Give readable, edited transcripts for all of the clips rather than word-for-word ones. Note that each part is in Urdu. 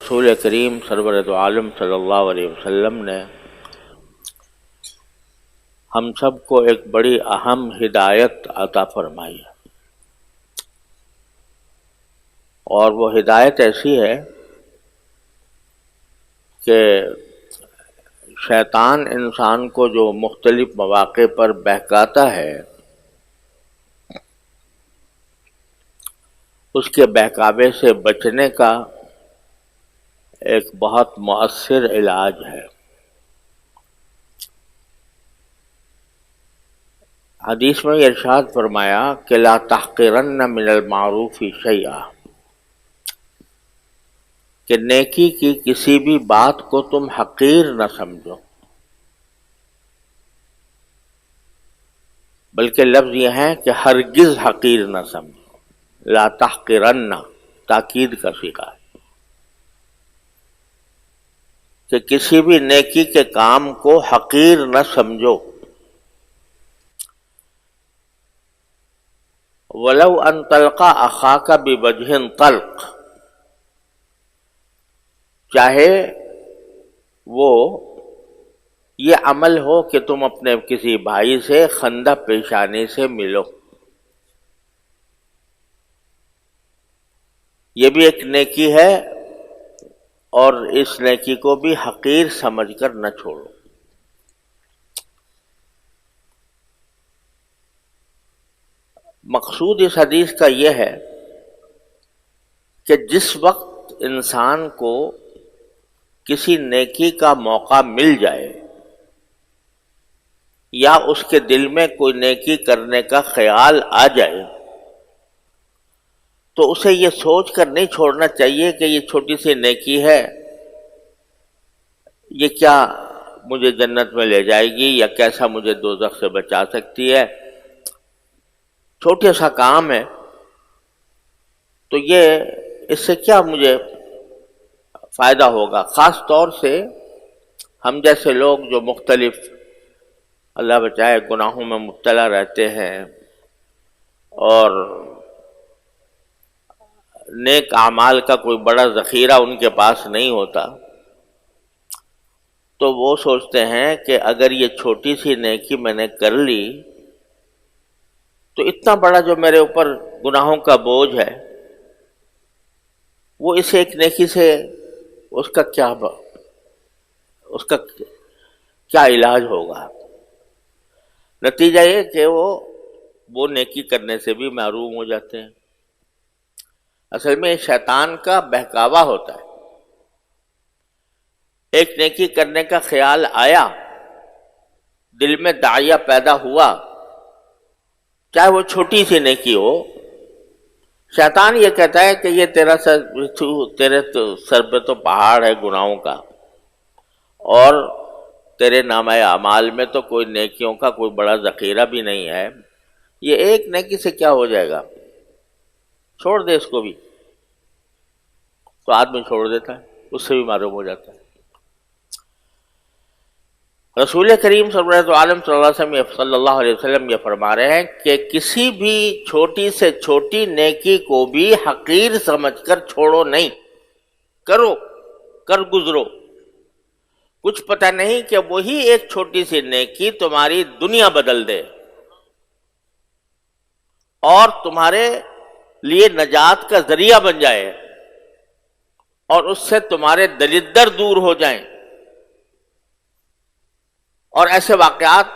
رسول کریم سرور دو عالم صلی اللہ علیہ وسلم نے ہم سب کو ایک بڑی اہم ہدایت عطا فرمائی ہے، اور وہ ہدایت ایسی ہے کہ شیطان انسان کو جو مختلف مواقع پر بہکاتا ہے، اس کے بہکاوے سے بچنے کا ایک بہت مؤثر علاج ہے۔ حدیث میں یہ ارشاد فرمایا کہ لا تحقرن من المعروف شیئا، کہ نیکی کی کسی بھی بات کو تم حقیر نہ سمجھو، بلکہ لفظ یہ ہے کہ ہرگز حقیر نہ سمجھو۔ لا تحقرن تاکید کا صیغہ ہے کہ کسی بھی نیکی کے کام کو حقیر نہ سمجھو۔ وَلَوْ أَن تَلْقَى أَخَاكَ بِوَجْهٍ طَلْقٍ، چاہے وہ یہ عمل ہو کہ تم اپنے کسی بھائی سے خندہ پیشانی سے ملو، یہ بھی ایک نیکی ہے، اور اس نیکی کو بھی حقیر سمجھ کر نہ چھوڑو۔ مقصود اس حدیث کا یہ ہے کہ جس وقت انسان کو کسی نیکی کا موقع مل جائے یا اس کے دل میں کوئی نیکی کرنے کا خیال آ جائے، تو اسے یہ سوچ کر نہیں چھوڑنا چاہیے کہ یہ چھوٹی سی نیکی ہے، یہ کیا مجھے جنت میں لے جائے گی یا کیسا مجھے دوزخ سے بچا سکتی ہے، چھوٹا سا کام ہے، تو یہ اس سے کیا مجھے فائدہ ہوگا۔ خاص طور سے ہم جیسے لوگ جو مختلف اللہ بچائے گناہوں میں مبتلا رہتے ہیں اور نیک اعمال کا کوئی بڑا ذخیرہ ان کے پاس نہیں ہوتا، تو وہ سوچتے ہیں کہ اگر یہ چھوٹی سی نیکی میں نے کر لی تو اتنا بڑا جو میرے اوپر گناہوں کا بوجھ ہے، وہ اس ایک نیکی سے اس کا کیا علاج ہوگا۔ نتیجہ یہ کہ وہ نیکی کرنے سے بھی محروم ہو جاتے ہیں۔ اصل میں شیطان کا بہکاوا ہوتا ہے۔ ایک نیکی کرنے کا خیال آیا، دل میں داعیہ پیدا ہوا، چاہے وہ چھوٹی سی نیکی ہو، شیطان یہ کہتا ہے کہ یہ تیرے سر پہ تو پہاڑ ہے گناہوں کا، اور تیرے نامہ اعمال میں تو کوئی نیکیوں کا کوئی بڑا ذخیرہ بھی نہیں ہے، یہ ایک نیکی سے کیا ہو جائے گا، چھوڑ دے اس کو بھی۔ تو آدمی چھوڑ دیتا ہے، اس سے بھی معروم ہو جاتا ہے۔ رسول کریم صلی اللہ علیہ وسلم یہ فرما رہے ہیں کہ کسی بھی چھوٹی سے چھوٹی نیکی کو بھی حقیر سمجھ کر چھوڑو نہیں، کرو، کر گزرو۔ کچھ پتہ نہیں کہ وہی ایک چھوٹی سی نیکی تمہاری دنیا بدل دے اور تمہارے لیے نجات کا ذریعہ بن جائے، اور اس سے تمہارے دلدر دور ہو جائیں۔ اور ایسے واقعات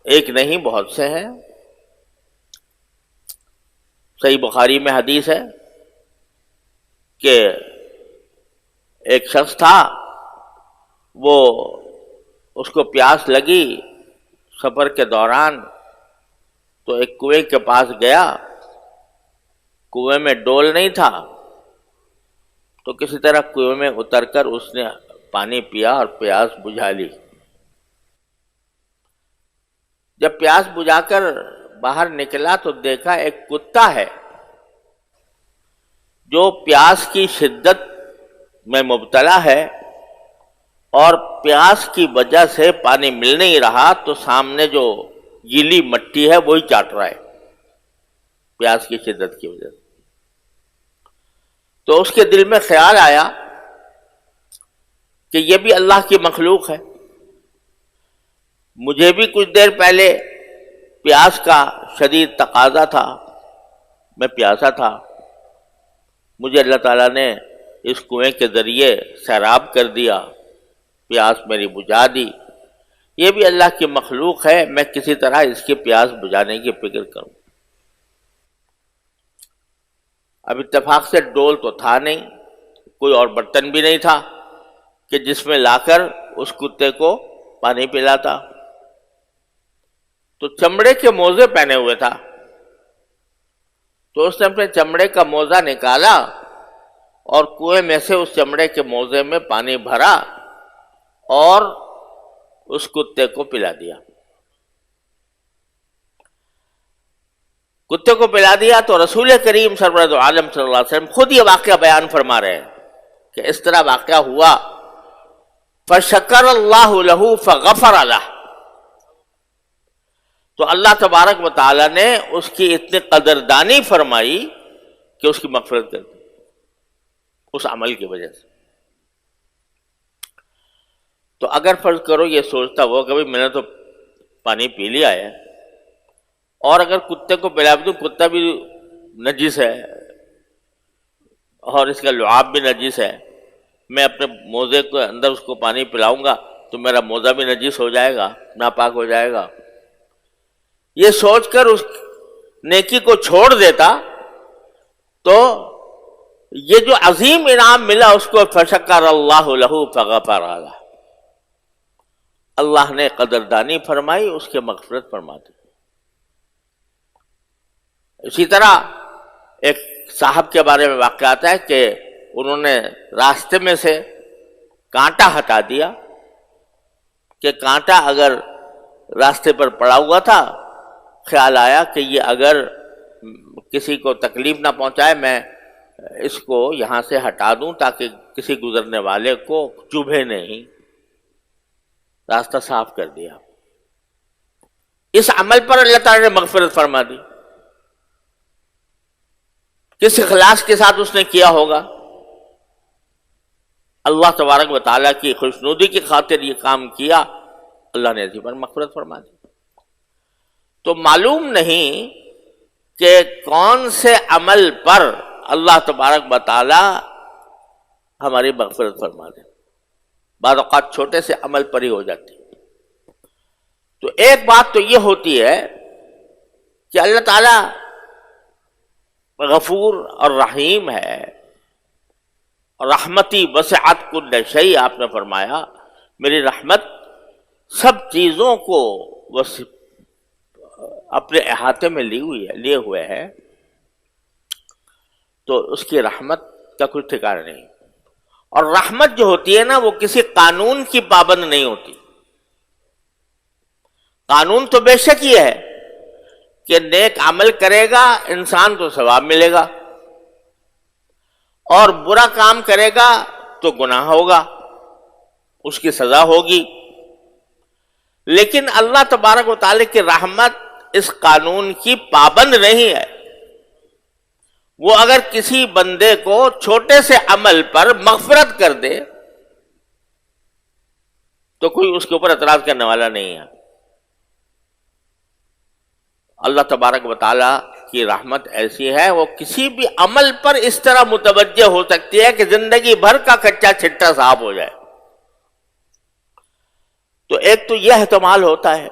ایک نہیں بہت سے ہیں۔ صحیح بخاری میں حدیث ہے کہ ایک شخص تھا، وہ اس کو پیاس لگی سفر کے دوران، تو ایک کنویں کے پاس گیا، کنویں میں ڈول نہیں تھا، تو کسی طرح کنویں میں اتر کر اس نے پانی پیا اور پیاس بجھا لی۔ جب پیاس بجھا کر باہر نکلا تو دیکھا ایک کتا ہے جو پیاس کی شدت میں مبتلا ہے، اور پیاس کی وجہ سے پانی مل نہیں رہا، تو سامنے جو گیلی مٹی ہے وہی چاٹ رہا ہے پیاس کی شدت کی وجہ سے۔ تو اس کے دل میں خیال آیا کہ یہ بھی اللہ کی مخلوق ہے. مجھے بھی کچھ دیر پہلے پیاس کا شدید تقاضا تھا، میں پیاسا تھا، مجھے اللہ تعالیٰ نے اس کنویں کے ذریعے سیراب کر دیا، پیاس میری بجھا دی. یہ بھی اللہ کی مخلوق ہے، میں کسی طرح اس کی پیاس بجھانے کی فکر کروں. اب اتفاق سے ڈول تو تھا نہیں، کوئی اور برتن بھی نہیں تھا کہ جس میں لا کر اس کتے کو پانی پلاتا. تو چمڑے کے موزے پہنے ہوئے تھا، تو اس نے اپنے چمڑے کا موزہ نکالا اور کنویں میں سے اس چمڑے کے موزے میں پانی بھرا اور اس کتے کو پلا دیا. کتے کو پلا دیا تو رسول کریم سرورت عالم صلی اللہ علیہ وسلم خود یہ واقعہ بیان فرما رہے ہیں کہ اس طرح واقعہ ہوا. فَشَكَرَ اللَّهُ لَهُ فَغَفَرَ لَهُ، تو اللہ تبارک و تعالی نے اس کی اتنی قدردانی فرمائی کہ اس کی مغفرت کر دی اس عمل کی وجہ سے. تو اگر فرض کرو یہ سوچتا وہ کہ میں نے تو پانی پی لیا ہے، اور اگر کتے کو پلا دوں، کتا بھی نجس ہے اور اس کا لعاب بھی نجس ہے، میں اپنے موزے کے اندر اس کو پانی پلاؤں گا تو میرا موزہ بھی نجس ہو جائے گا، ناپاک ہو جائے گا. یہ سوچ کر اس نیکی کو چھوڑ دیتا تو یہ جو عظیم انعام ملا اس کو فشکر اللہ لہ فغفر لہ، اللہ نے قدردانی فرمائی، اس کے مغفرت فرما دی. اسی طرح ایک صاحب کے بارے میں واقعہ آتا ہے کہ انہوں نے راستے میں سے کانٹا ہٹا دیا کہ کانٹا اگر راستے پر پڑا ہوا تھا، خیال آیا کہ یہ اگر کسی کو تکلیف نہ پہنچائے میں اس کو یہاں سے ہٹا دوں تاکہ کسی گزرنے والے کو چبھے نہیں. راستہ صاف کر دیا. اس عمل پر اللہ تعالی نے مغفرت فرما دی. کس اخلاص کے ساتھ اس نے کیا ہوگا؟ اللہ تبارک و تعالیٰ کی خوشنودی کی خاطر یہ کام کیا، اللہ نے اسی پر مغفرت فرما دی. تو معلوم نہیں کہ کون سے عمل پر اللہ تبارک و تعالیٰ ہماری مغفرت فرما دے. بعض اوقات چھوٹے سے عمل پر ہی ہو جاتی. تو ایک بات تو یہ ہوتی ہے کہ اللہ تعالیٰ غفور اور رحیم ہے، رحمتی وسعت کل شیء، آپ نے فرمایا میری رحمت سب چیزوں کو اپنے احاطے میں لیے ہوئے ہے. تو اس کی رحمت کا کوئی ٹھکانا نہیں. اور رحمت جو ہوتی ہے نا وہ کسی قانون کی پابند نہیں ہوتی. قانون تو بے شک یہ ہے کہ نیک عمل کرے گا انسان تو ثواب ملے گا، اور برا کام کرے گا تو گناہ ہوگا، اس کی سزا ہوگی. لیکن اللہ تبارک و تعالی کی رحمت اس قانون کی پابند نہیں ہے. وہ اگر کسی بندے کو چھوٹے سے عمل پر مغفرت کر دے تو کوئی اس کے اوپر اعتراض کرنے والا نہیں ہے. اللہ تبارک و تعالیٰ کی رحمت ایسی ہے، وہ کسی بھی عمل پر اس طرح متوجہ ہو سکتی ہے کہ زندگی بھر کا کچا چھٹا صاف ہو جائے. تو ایک تو یہ احتمال ہوتا ہے،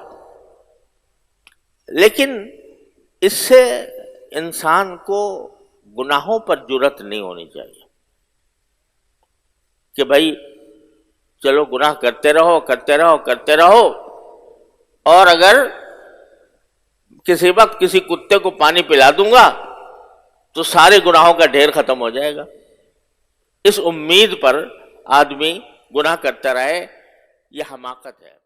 لیکن اس سے انسان کو گناہوں پر جرأت نہیں ہونی چاہیے کہ بھائی چلو گناہ کرتے رہو، اور اگر کسی وقت کسی کتے کو پانی پلا دوں گا تو سارے گناہوں کا ڈھیر ختم ہو جائے گا. اس امید پر آدمی گناہ کرتا رہے، یہ حماقت ہے.